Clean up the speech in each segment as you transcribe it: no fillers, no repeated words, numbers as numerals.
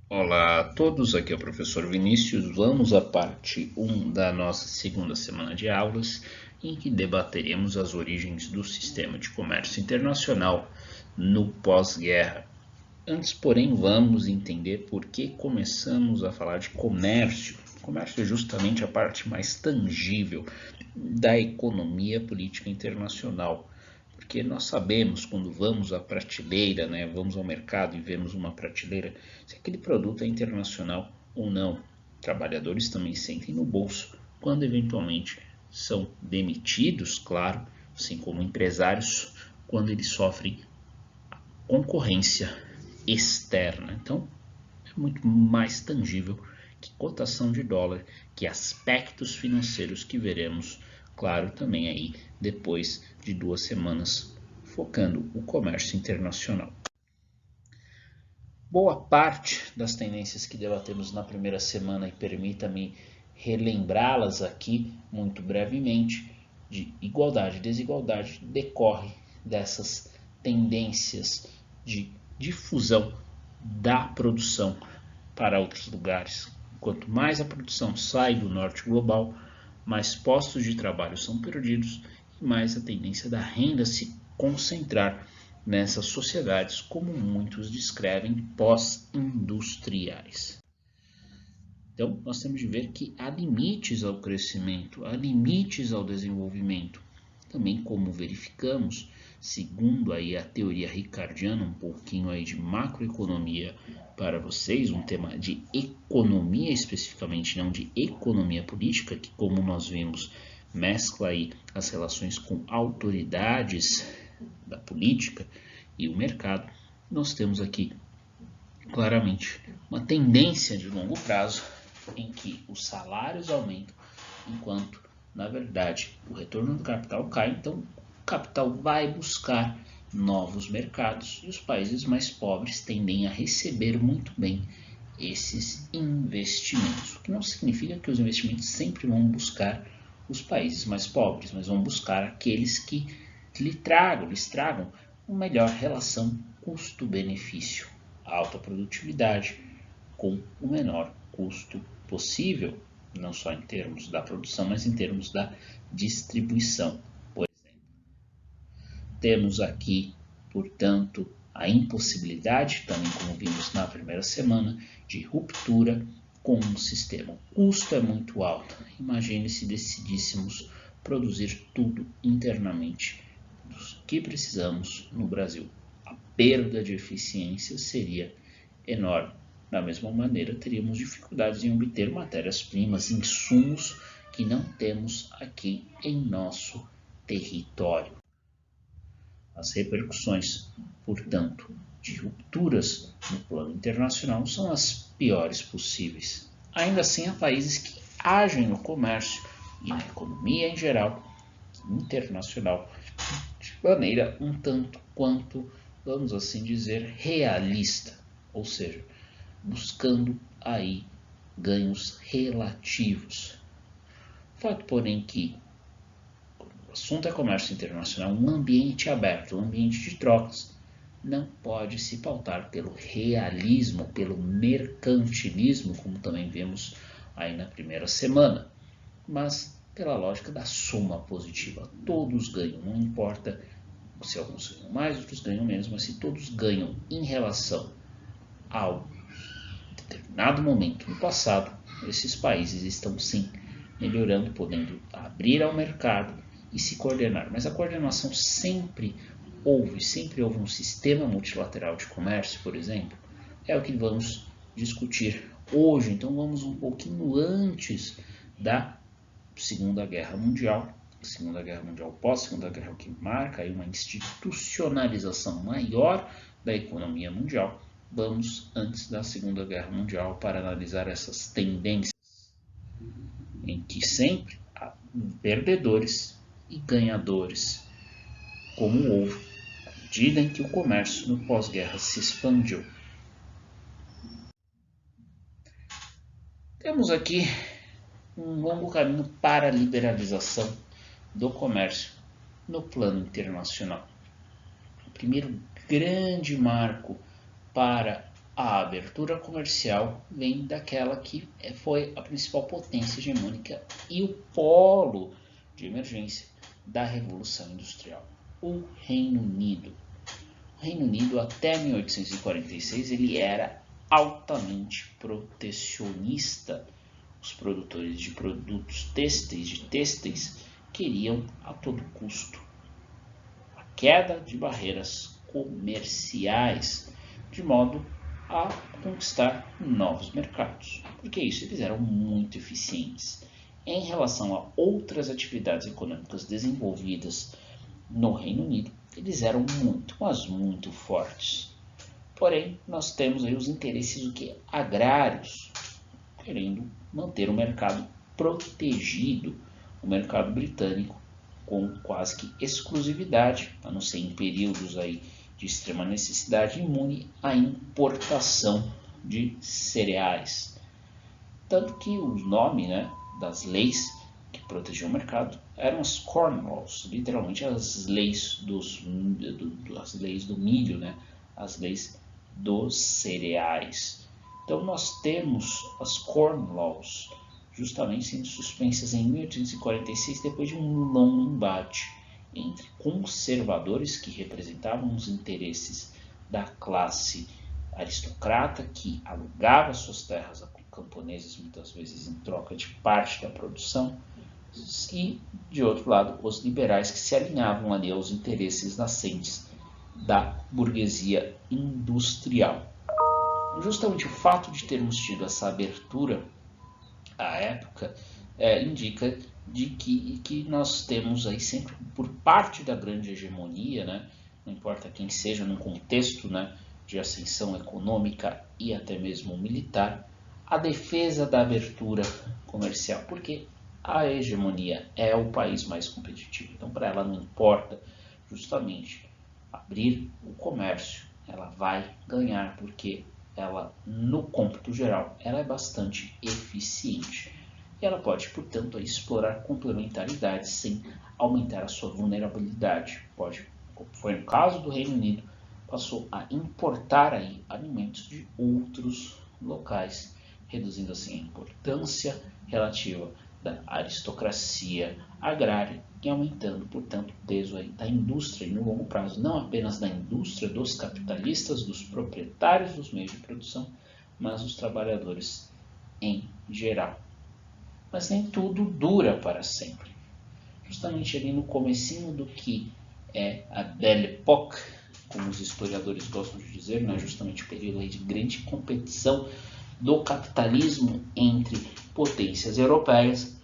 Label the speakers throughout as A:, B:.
A: Olá a todos, aqui é o professor Vinícius. Vamos à parte 1 da nossa segunda semana de aulas, em que debateremos as origens do sistema de comércio internacional no pós-guerra. Antes, porém, vamos entender por que começamos a falar de comércio. O comércio é justamente a parte mais tangível da economia política internacional. Porque nós sabemos quando vamos à prateleira, vamos ao mercado e vemos uma prateleira, se aquele produto é internacional ou não. Trabalhadores também sentem no bolso quando eventualmente são demitidos, claro, assim como empresários, quando eles sofrem concorrência externa. Então, é muito mais tangível que cotação de dólar, que aspectos financeiros que veremos, claro, também aí depois de 2 semanas focando o comércio internacional. Boa parte das tendências que debatemos na primeira semana, e permita-me relembrá-las aqui muito brevemente, de igualdade e desigualdade, decorre dessas tendências de difusão da produção para outros lugares. Quanto mais a produção sai do norte global, mais postos de trabalho são perdidos e mais a tendência da renda se concentrar nessas sociedades, como muitos descrevem, pós-industriais. Então, nós temos de ver que há limites ao crescimento, há limites ao desenvolvimento. Também, como verificamos, segundo aí a teoria ricardiana, um pouquinho aí de macroeconomia para vocês, um tema de economia especificamente, não de economia política, que como nós vimos, mescla aí as relações com autoridades da política e o mercado. Nós temos aqui claramente uma tendência de longo prazo em que os salários aumentam, enquanto, na verdade, o retorno do capital cai. Então, o capital vai buscar novos mercados e os países mais pobres tendem a receber muito bem esses investimentos. O que não significa que os investimentos sempre vão buscar os países mais pobres, mas vão buscar aqueles que lhes tragam uma melhor relação custo-benefício, alta produtividade com o menor custo possível, não só em termos da produção, mas em termos da distribuição. Por exemplo, temos aqui, portanto, a impossibilidade, também como vimos na primeira semana, de ruptura com um sistema. O custo é muito alto. Imagine se decidíssemos produzir tudo internamente do que precisamos no Brasil. A perda de eficiência seria enorme. Da mesma maneira, teríamos dificuldades em obter matérias-primas, insumos que não temos aqui em nosso território. As repercussões, portanto, de rupturas no plano internacional são as piores possíveis. Ainda assim, há países que agem no comércio e na economia em geral, internacional, de maneira um tanto quanto, vamos assim dizer, realista, ou seja, buscando aí ganhos relativos. Fato, porém, que o assunto é comércio internacional, um ambiente aberto, um ambiente de trocas, não pode se pautar pelo realismo, pelo mercantilismo, como também vemos aí na primeira semana, mas pela lógica da soma positiva. Todos ganham, não importa se alguns ganham mais, outros ganham menos, mas se todos ganham em relação ao determinado momento no passado, esses países estão sim melhorando, podendo abrir ao mercado e se coordenar. Mas a coordenação sempre houve um sistema multilateral de comércio, por exemplo, é o que vamos discutir hoje. Então vamos um pouquinho antes da Segunda Guerra Mundial, pós-Segunda Guerra, que marca aí uma institucionalização maior da economia mundial. Vamos antes da Segunda Guerra Mundial para analisar essas tendências, em que sempre há perdedores e ganhadores, como houve à medida em que o comércio no pós-guerra se expandiu. Temos aqui um longo caminho para a liberalização do comércio no plano internacional. O primeiro grande marco para a abertura comercial vem daquela que foi a principal potência hegemônica e o polo de emergência da Revolução Industrial, o Reino Unido. O Reino Unido, até 1846, ele era altamente protecionista. Os produtores de produtos têxteis, queriam a todo custo a queda de barreiras comerciais, de modo a conquistar novos mercados. Porque isso, eles eram muito eficientes. Em relação a outras atividades econômicas desenvolvidas no Reino Unido, eles eram muito, mas muito fortes. Porém, nós temos aí os interesses agrários, querendo manter o mercado protegido, o mercado britânico, com quase que exclusividade, a não ser em períodos aí de extrema necessidade, imune à importação de cereais. Tanto que o nome, das leis que protegiam o mercado eram as Corn Laws, literalmente as leis as leis do milho, as leis dos cereais. Então nós temos as Corn Laws justamente sendo suspensas em 1846 depois de um longo embate entre conservadores que representavam os interesses da classe aristocrata que alugava suas terras a camponeses muitas vezes em troca de parte da produção e, de outro lado, os liberais que se alinhavam ali aos interesses nascentes da burguesia industrial. Justamente o fato de termos tido essa abertura à época indica de que nós temos aí sempre por parte da grande hegemonia, não importa quem seja, num contexto de ascensão econômica e até mesmo militar, a defesa da abertura comercial, porque a hegemonia é o país mais competitivo. Então, para ela não importa justamente abrir o comércio, ela vai ganhar, porque ela, no cômputo geral, ela é bastante eficiente. E ela pode, portanto, explorar complementaridades sem aumentar a sua vulnerabilidade. Pode, como foi no caso do Reino Unido, passou a importar aí alimentos de outros locais, reduzindo assim a importância relativa da aristocracia agrária e aumentando, portanto, o peso aí da indústria e no longo prazo, não apenas da indústria, dos capitalistas, dos proprietários dos meios de produção, mas dos trabalhadores em geral. Mas nem tudo dura para sempre. Justamente ali no comecinho do que é a Belle Époque, como os historiadores gostam de dizer, justamente o período aí de grande competição do capitalismo entre potências europeias,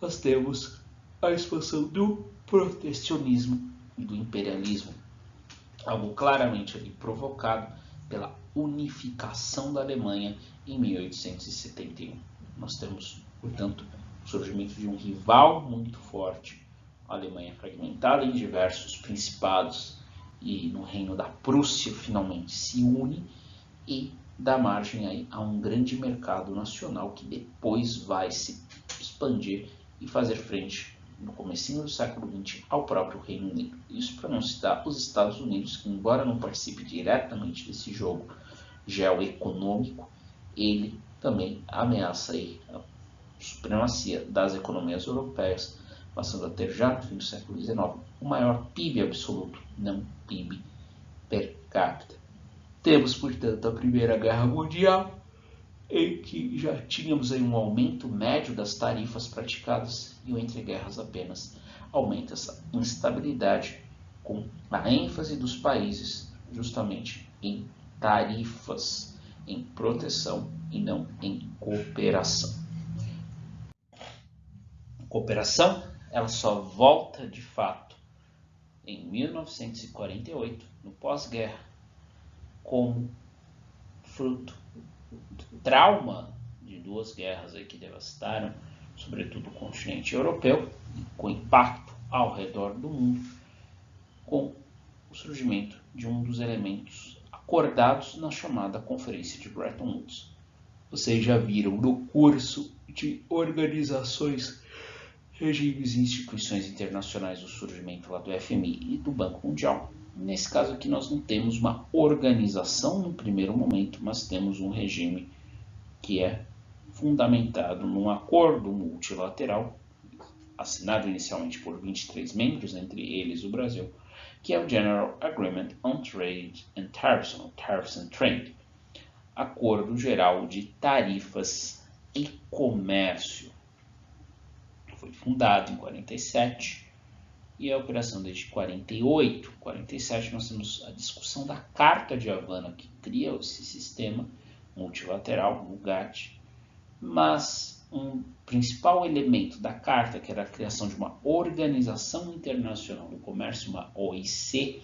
A: nós temos a expansão do protecionismo e do imperialismo, algo claramente ali provocado pela unificação da Alemanha em 1871. Nós temos, portanto, o surgimento de um rival muito forte, a Alemanha fragmentada em diversos principados, e no reino da Prússia finalmente se une e dá margem aí a um grande mercado nacional que depois vai se expandir e fazer frente no comecinho do século XX ao próprio Reino Unido. Isso para não citar os Estados Unidos, que embora não participe diretamente desse jogo geoeconômico, ele também ameaça aí a supremacia das economias europeias, passando a ter já no fim do século XIX o maior PIB absoluto, não PIB per capita. Temos, portanto, a Primeira Guerra Mundial, em que já tínhamos aí um aumento médio das tarifas praticadas e o entre guerras apenas aumenta essa instabilidade com a ênfase dos países justamente em tarifas, em proteção e não em cooperação. A cooperação ela só volta de fato em 1948, no pós-guerra, como fruto do trauma de duas guerras aí que devastaram, sobretudo o continente europeu, com impacto ao redor do mundo, com o surgimento de um dos elementos acordados na chamada Conferência de Bretton Woods. Vocês já viram no curso de organizações, regimes e instituições internacionais o surgimento lá do FMI e do Banco Mundial. Nesse caso aqui nós não temos uma organização no primeiro momento, mas temos um regime que é fundamentado num acordo multilateral, assinado inicialmente por 23 membros, entre eles o Brasil, que é o General Agreement on Trade and Tariffs, ou Tariffs and Trade, Acordo Geral de Tarifas e Comércio. Foi fundado em 47 e a operação desde 48. 47 nós temos a discussão da Carta de Havana, que cria esse sistema multilateral, o GATT, mas um principal elemento da carta, que era a criação de uma Organização Internacional do Comércio, uma OIC,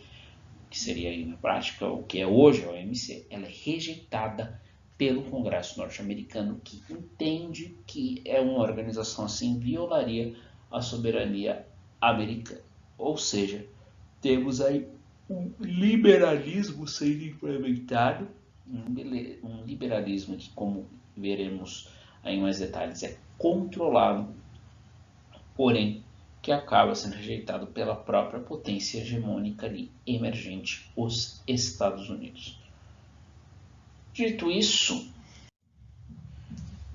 A: que seria aí na prática o que é hoje a OMC, ela é rejeitada pelo Congresso norte-americano, que entende que é uma organização assim violaria a soberania americana. Ou seja, temos aí um liberalismo sendo implementado, um liberalismo que, como veremos aí em mais detalhes, é controlado, porém que acaba sendo rejeitado pela própria potência hegemônica ali emergente, os Estados Unidos. Dito isso,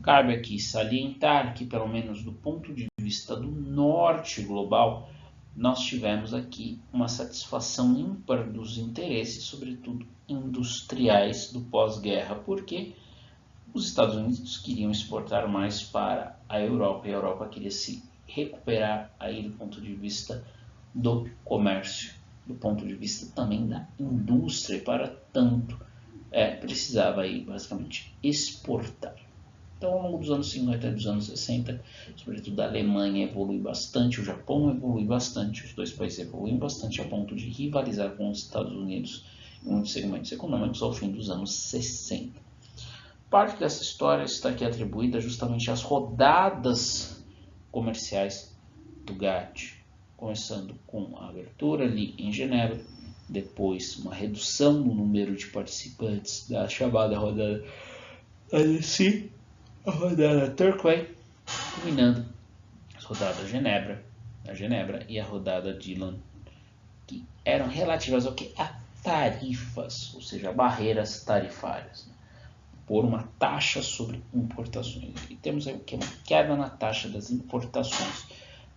A: cabe aqui salientar que, pelo menos do ponto de vista do norte global, nós tivemos aqui uma satisfação ímpar dos interesses, sobretudo industriais, do pós-guerra, porque os Estados Unidos queriam exportar mais para a Europa e a Europa queria se recuperar aí do ponto de vista do comércio, do ponto de vista também da indústria, e para tanto precisava aí basicamente exportar. Então, ao longo dos anos 50 e dos anos 60, sobretudo a Alemanha evolui bastante, o Japão evolui bastante, os dois países evoluem bastante a ponto de rivalizar com os Estados Unidos em muitos segmentos econômicos ao fim dos anos 60. Parte dessa história está aqui atribuída justamente às rodadas comerciais do GATT, começando com a abertura ali em Genebra, depois uma redução no número de participantes da chamada rodada ADC, a rodada Turquoise, culminando as rodadas Genebra e a rodada Dillon, que eram relativas ao que? A tarifas, ou seja, barreiras tarifárias, por uma taxa sobre importações. E temos aí o que? Uma queda na taxa das importações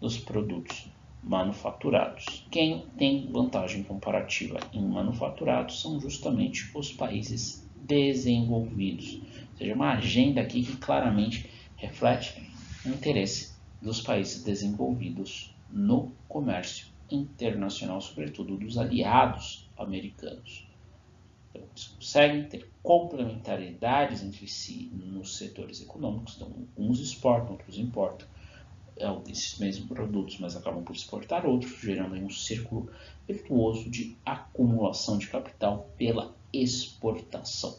A: dos produtos manufaturados. Quem tem vantagem comparativa em manufaturados são justamente os países desenvolvidos. Ou seja, uma agenda aqui que claramente reflete o interesse dos países desenvolvidos no comércio internacional, sobretudo dos aliados americanos. Então, eles conseguem ter complementaridades entre si nos setores econômicos. Então, uns exportam, outros importam esses mesmos produtos, mas acabam por exportar outros, gerando aí um círculo virtuoso de acumulação de capital pela exportação.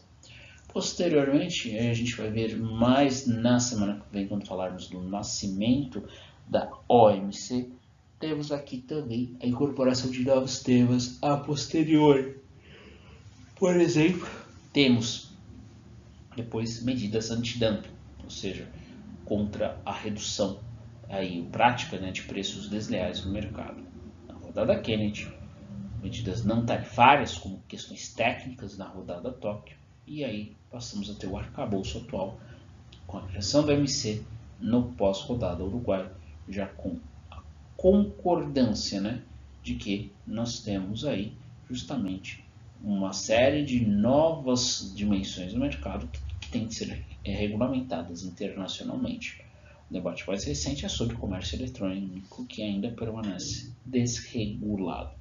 A: Posteriormente, a gente vai ver mais na semana que vem, quando falarmos do nascimento da OMC, temos aqui também a incorporação de novos temas a posteriori. Por exemplo, temos depois medidas antidumping, ou seja, contra a redução aí, prática, né, de preços desleais no mercado. Na rodada Kennedy, medidas não tarifárias, como questões técnicas na rodada Tóquio, e aí passamos a ter o arcabouço atual, com a criação do OMC no pós-rodada Uruguai, já com a concordância, né, de que nós temos aí justamente uma série de novas dimensões do mercado que têm que ser regulamentadas internacionalmente. O debate mais recente é sobre o comércio eletrônico, que ainda permanece desregulado.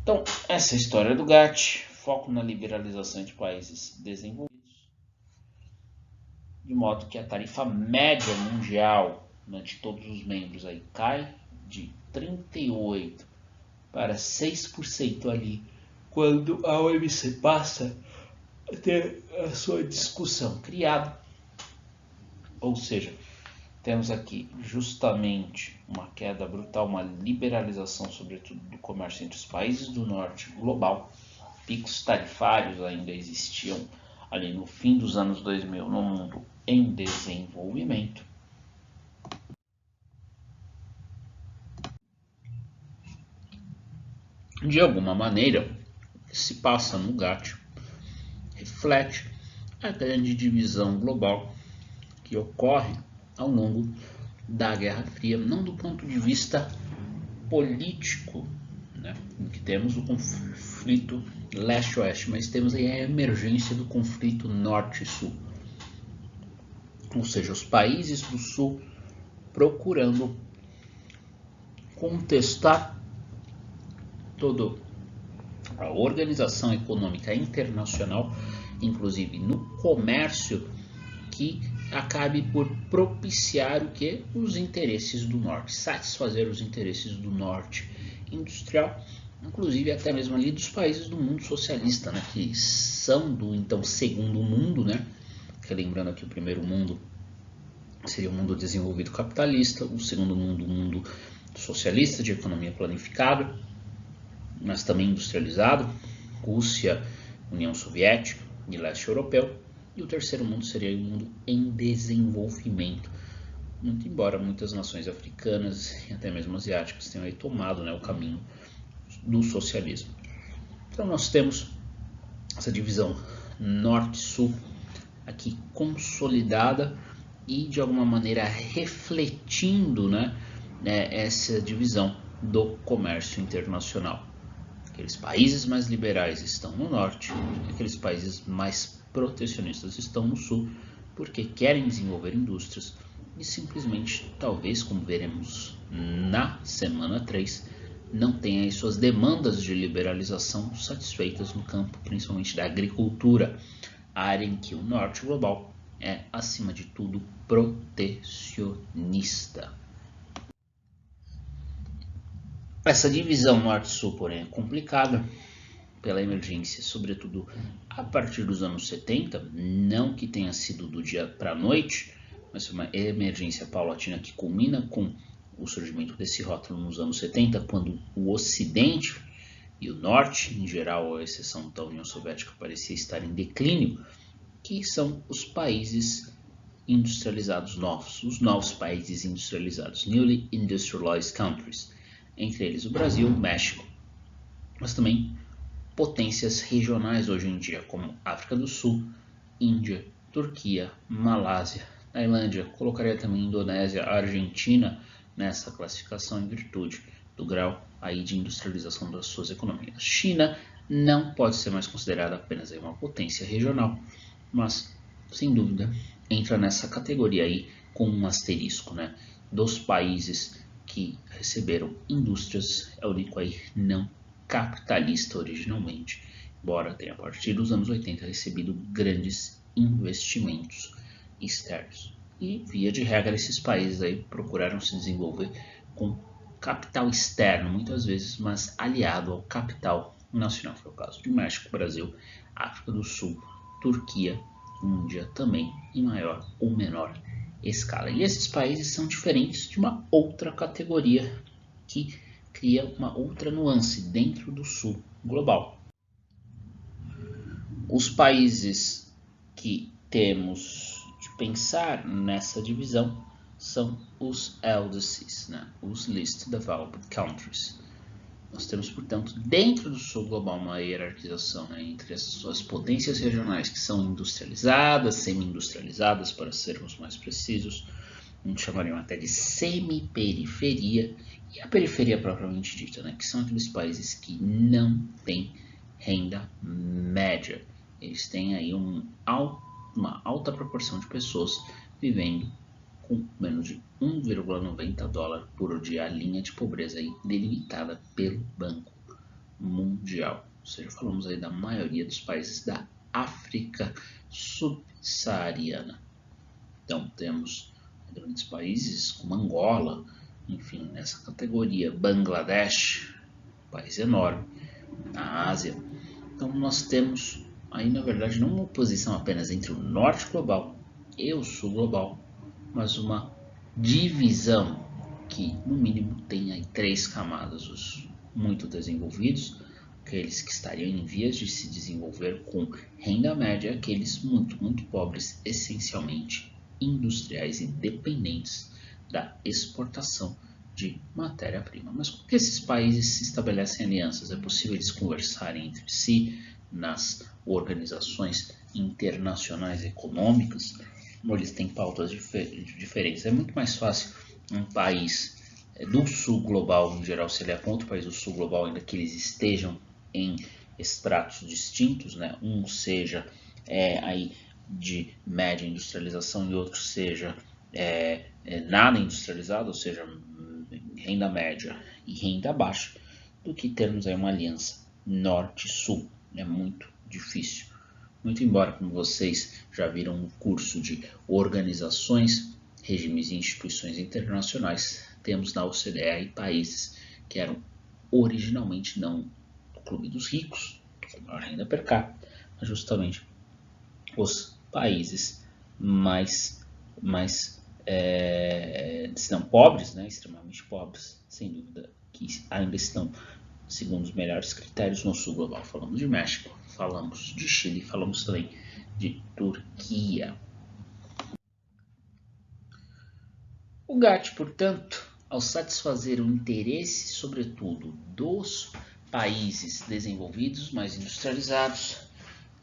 A: Então, essa é a história do GATT, foco na liberalização de países desenvolvidos, de modo que a tarifa média mundial, né, de todos os membros aí cai de 38% para 6% ali, quando a OMC passa a ter a sua discussão criada. Ou seja, temos aqui justamente uma queda brutal, uma liberalização, sobretudo, do comércio entre os países do norte global. Picos tarifários ainda existiam ali no fim dos anos 2000 no mundo em desenvolvimento. De alguma maneira, o que se passa no GATT reflete a grande divisão global que ocorre ao longo da Guerra Fria, não do ponto de vista político, né, em que temos o conflito leste-oeste, mas temos aí a emergência do conflito norte-sul, ou seja, os países do sul procurando contestar toda a organização econômica internacional, inclusive no comércio, que acabe por propiciar o que? Os interesses do norte, satisfazer os interesses do norte industrial, inclusive até mesmo ali dos países do mundo socialista, né, que são do então segundo mundo, né, lembrando aqui o primeiro mundo seria o mundo desenvolvido capitalista, o segundo mundo, o mundo socialista de economia planificada, mas também industrializado, Rússia, União Soviética e leste europeu. E o terceiro mundo seria o mundo em desenvolvimento, muito embora muitas nações africanas e até mesmo asiáticas tenham aí tomado, né, o caminho do socialismo. Então nós temos essa divisão norte-sul aqui consolidada e de alguma maneira refletindo, né, essa divisão do comércio internacional. Aqueles países mais liberais estão no norte, aqueles países mais protecionistas estão no sul, porque querem desenvolver indústrias e simplesmente, talvez, como veremos na semana 3, não têm aí suas demandas de liberalização satisfeitas no campo, principalmente da agricultura, área em que o norte global é, acima de tudo, protecionista. Essa divisão norte-sul, porém, é complicada pela emergência, sobretudo a partir dos anos 70, não que tenha sido do dia para a noite, mas foi uma emergência paulatina que culmina com o surgimento desse rótulo nos anos 70, quando o Ocidente e o Norte, em geral, à exceção da União Soviética, parecia estar em declínio, que são os países industrializados novos, os novos países industrializados, newly industrialized countries, entre eles o Brasil, o México, mas também potências regionais hoje em dia, como África do Sul, Índia, Turquia, Malásia, Tailândia, colocaria também Indonésia, Argentina nessa classificação em virtude do grau aí de industrialização das suas economias. China não pode ser mais considerada apenas uma potência regional, mas sem dúvida entra nessa categoria aí com um asterisco, né, dos países que receberam indústrias, é o único aí não capitalista originalmente, embora tenha a partir dos anos 80 recebido grandes investimentos externos. E via de regra esses países aí procuraram se desenvolver com capital externo muitas vezes, mas aliado ao capital nacional. Foi o caso de México, Brasil, África do Sul, Turquia, Índia também em maior ou menor escala. E esses países são diferentes de uma outra categoria que cria uma outra nuance dentro do sul global. Os países que temos de pensar nessa divisão são os LDCs, né? Os Least Developed Countries. Nós temos, portanto, dentro do sul global uma hierarquização, né, entre as suas potências regionais que são industrializadas, semi-industrializadas, para sermos mais precisos, a gente chamaria até de semi-periferia, e a periferia propriamente dita, né, que são aqueles países que não têm renda média. Eles têm aí uma alta proporção de pessoas vivendo com menos de 1,90 dólar por dia, a linha de pobreza aí delimitada pelo Banco Mundial. Ou seja, falamos aí da maioria dos países da África subsaariana. Então temos grandes países como Angola, enfim, nessa categoria, Bangladesh, país enorme, na Ásia. Então nós temos aí, na verdade, não uma oposição apenas entre o norte global e o sul global, mas uma divisão que, no mínimo, tem aí 3 camadas: os muito desenvolvidos, aqueles que estariam em vias de se desenvolver com renda média, aqueles muito pobres, essencialmente industriais e dependentes da exportação de matéria-prima. Mas como que esses países se estabelecem alianças? É possível eles conversarem entre si nas organizações internacionais econômicas? Ou eles têm pautas diferentes? É muito mais fácil um país do sul global, em geral, se ele é com outro país do sul global, ainda que eles estejam em estratos distintos, né? Um seja aí de média industrialização e outro seja nada industrializado, ou seja, renda média e renda baixa, do que termos aí uma aliança norte-sul. É muito difícil. Muito embora, como vocês já viram no curso de organizações, regimes e instituições internacionais, temos na OCDE aí países que eram originalmente não o clube dos ricos, com maior renda per capita, mas justamente os países mais estão pobres, né, extremamente pobres, sem dúvida, que ainda estão, segundo os melhores critérios, no sul global. Falamos de México, falamos de Chile, falamos também de Turquia. O GATT, portanto, ao satisfazer o interesse, sobretudo, dos países desenvolvidos, mais industrializados,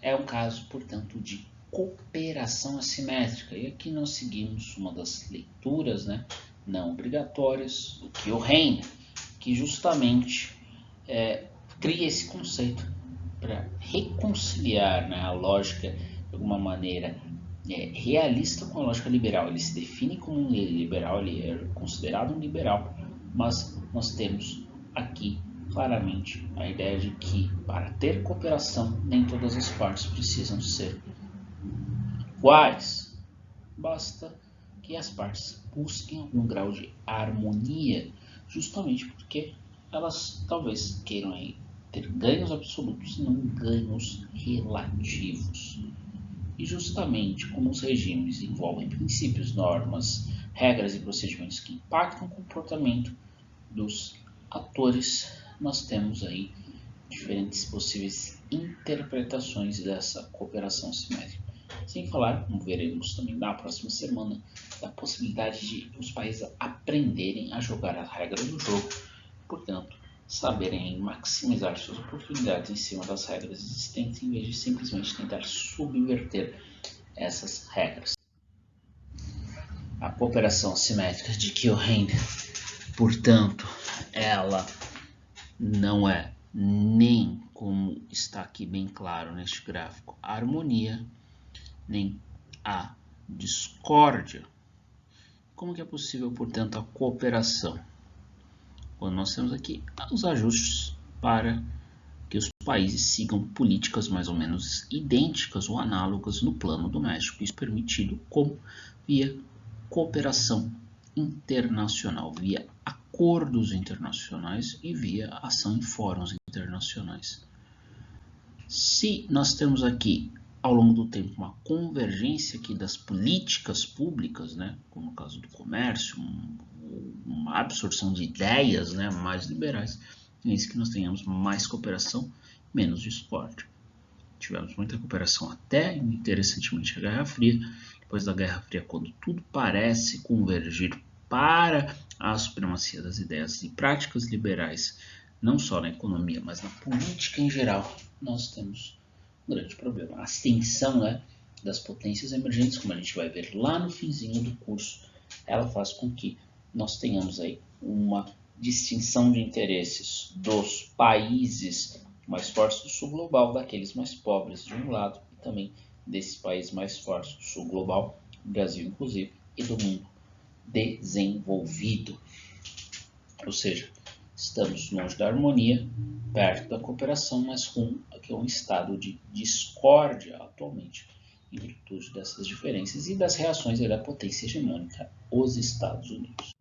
A: é um caso, portanto, de cooperação assimétrica. E aqui nós seguimos uma das leituras, né, não obrigatórias do Keohane, que justamente cria esse conceito para reconciliar, né, a lógica, de alguma maneira, realista com a lógica liberal. Ele se define como um liberal, ele é considerado um liberal, mas nós temos aqui claramente a ideia de que para ter cooperação nem todas as partes precisam ser iguais, basta que as partes busquem algum grau de harmonia, justamente porque elas talvez queiram aí ter ganhos absolutos e não ganhos relativos. E justamente como os regimes envolvem princípios, normas, regras e procedimentos que impactam o comportamento dos atores, nós temos aí diferentes possíveis interpretações dessa cooperação simétrica. Sem falar, como veremos também na próxima semana, da possibilidade de os países aprenderem a jogar as regras do jogo, portanto, saberem maximizar suas oportunidades em cima das regras existentes, em vez de simplesmente tentar subverter essas regras. A cooperação simétrica de Keohane, portanto, ela não é nem, como está aqui bem claro neste gráfico, a harmonia, nem a discórdia. Como que é possível, portanto, a cooperação? Quando nós temos aqui os ajustes para que os países sigam políticas mais ou menos idênticas ou análogas no plano doméstico. Isso é permitido como via cooperação internacional, via acordos internacionais e via ação em fóruns internacionais. Se nós temos aqui, ao longo do tempo, uma convergência aqui das políticas públicas, né, como no caso do comércio, uma absorção de ideias, né, mais liberais, é isso que nós tenhamos mais cooperação, menos discórdia. Tivemos muita cooperação até, interessantemente, a Guerra Fria. Depois da Guerra Fria, quando tudo parece convergir para a supremacia das ideias e práticas liberais, não só na economia, mas na política em geral, nós temos um grande problema. A ascensão, né, das potências emergentes, como a gente vai ver lá no finzinho do curso, ela faz com que nós tenhamos aí uma distinção de interesses dos países mais fortes do sul global daqueles mais pobres de um lado e também desses países mais fortes do sul global, do Brasil inclusive, e do mundo desenvolvido. Ou seja, estamos longe da harmonia, perto da cooperação, mas rumo a um estado de discórdia atualmente, em virtude dessas diferenças e das reações da potência hegemônica, os Estados Unidos.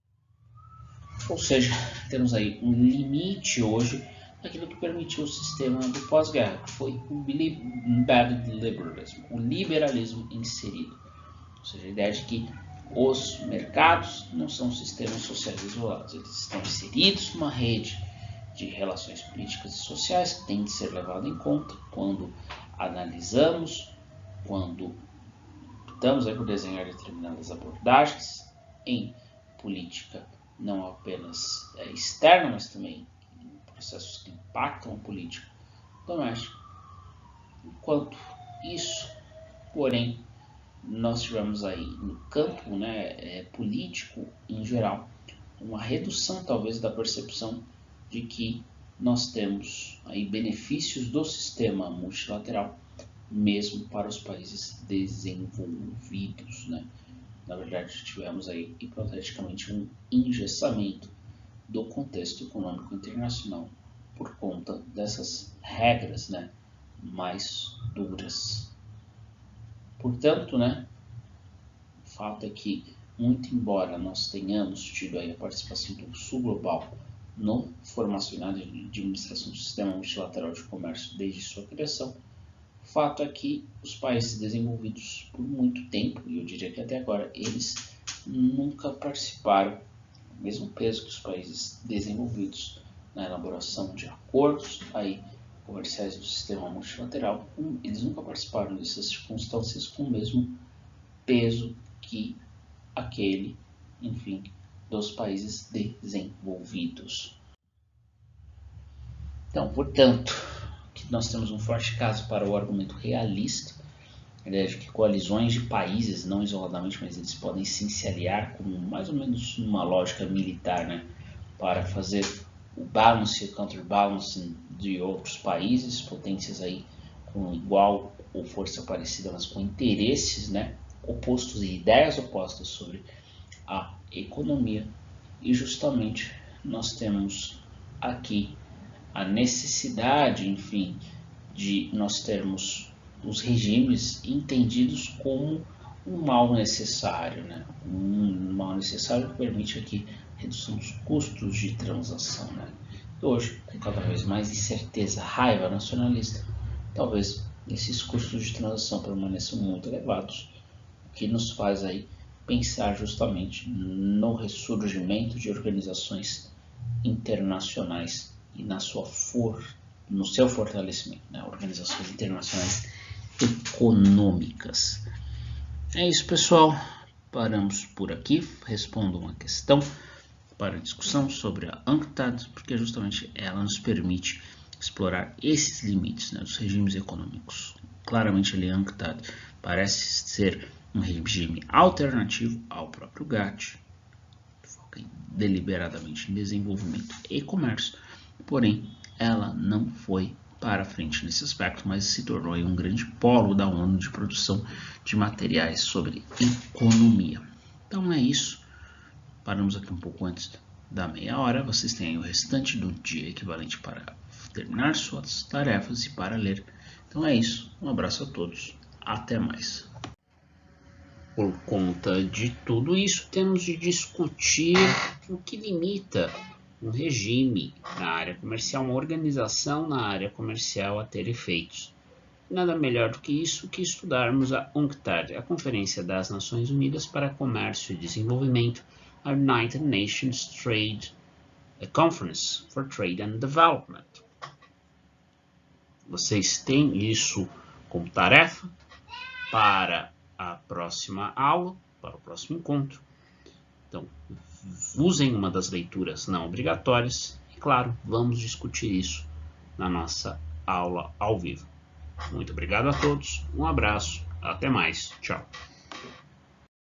A: Ou seja, temos aí um limite hoje daquilo que permitiu o sistema do pós-guerra, que foi o embedded liberalism, o liberalismo inserido. Ou seja, a ideia de que os mercados não são sistemas sociais isolados, eles estão inseridos numa rede de relações políticas e sociais que tem de ser levado em conta quando analisamos, quando optamos por desenhar determinadas abordagens em política não apenas externa, mas também processos que impactam a política doméstica. Enquanto isso, porém, nós tivemos aí no campo político em geral uma redução talvez da percepção de que nós temos aí benefícios do sistema multilateral mesmo para os países desenvolvidos, né? Na verdade, tivemos aí hipoteticamente um engessamento do contexto econômico internacional por conta dessas regras, né, mais duras. Portanto, né, o fato é que, muito embora nós tenhamos tido aí a participação do Sul Global no formacionado de administração do sistema multilateral de comércio desde sua criação, o fato é que os países desenvolvidos por muito tempo, e eu diria que até agora, eles nunca participaram do mesmo peso que os países desenvolvidos na elaboração de acordos aí, comerciais do sistema multilateral. Eles nunca participaram dessas circunstâncias com o mesmo peso que aquele, enfim, dos países desenvolvidos. Então, portanto, nós temos um forte caso para o argumento realista, de que coalizões de países, não isoladamente, mas eles podem sim se aliar como mais ou menos numa lógica militar, né, para fazer o balance e o counterbalance de outros países, potências aí com igual ou força parecida, mas com interesses, né, opostos e ideias opostas sobre a economia. E justamente nós temos aqui a necessidade, enfim, de nós termos os regimes entendidos como um mal necessário, né? Um mal necessário que permite aqui redução dos custos de transação, né? E hoje, com cada vez mais incerteza, raiva nacionalista, talvez esses custos de transação permaneçam muito elevados, o que nos faz aí pensar justamente no ressurgimento de organizações internacionais e no seu fortalecimento, né? Organizações internacionais econômicas. É isso, pessoal. Paramos por aqui. Respondo uma questão para discussão sobre a UNCTAD, porque justamente ela nos permite explorar esses limites, né, dos regimes econômicos. Claramente, ali a UNCTAD parece ser um regime alternativo ao próprio GATT, que foca deliberadamente em desenvolvimento e comércio, porém ela não foi para frente nesse aspecto, mas se tornou um grande polo da ONU de produção de materiais sobre economia. Então é isso, paramos aqui um pouco antes da meia hora, vocês têm o restante do dia equivalente para terminar suas tarefas e para ler. Então é isso, um abraço a todos, até mais. Por conta de tudo isso, temos de discutir o que limita um regime na área comercial, uma organização na área comercial a ter efeitos. Nada melhor do que isso que estudarmos a UNCTAD, a Conferência das Nações Unidas para Comércio e Desenvolvimento, a United Nations Trade Conference for Trade and Development. Vocês têm isso como tarefa para a próxima aula, para o próximo encontro. Então, usem uma das leituras não obrigatórias e, claro, vamos discutir isso na nossa aula ao vivo. Muito obrigado a todos, um abraço, até mais, tchau.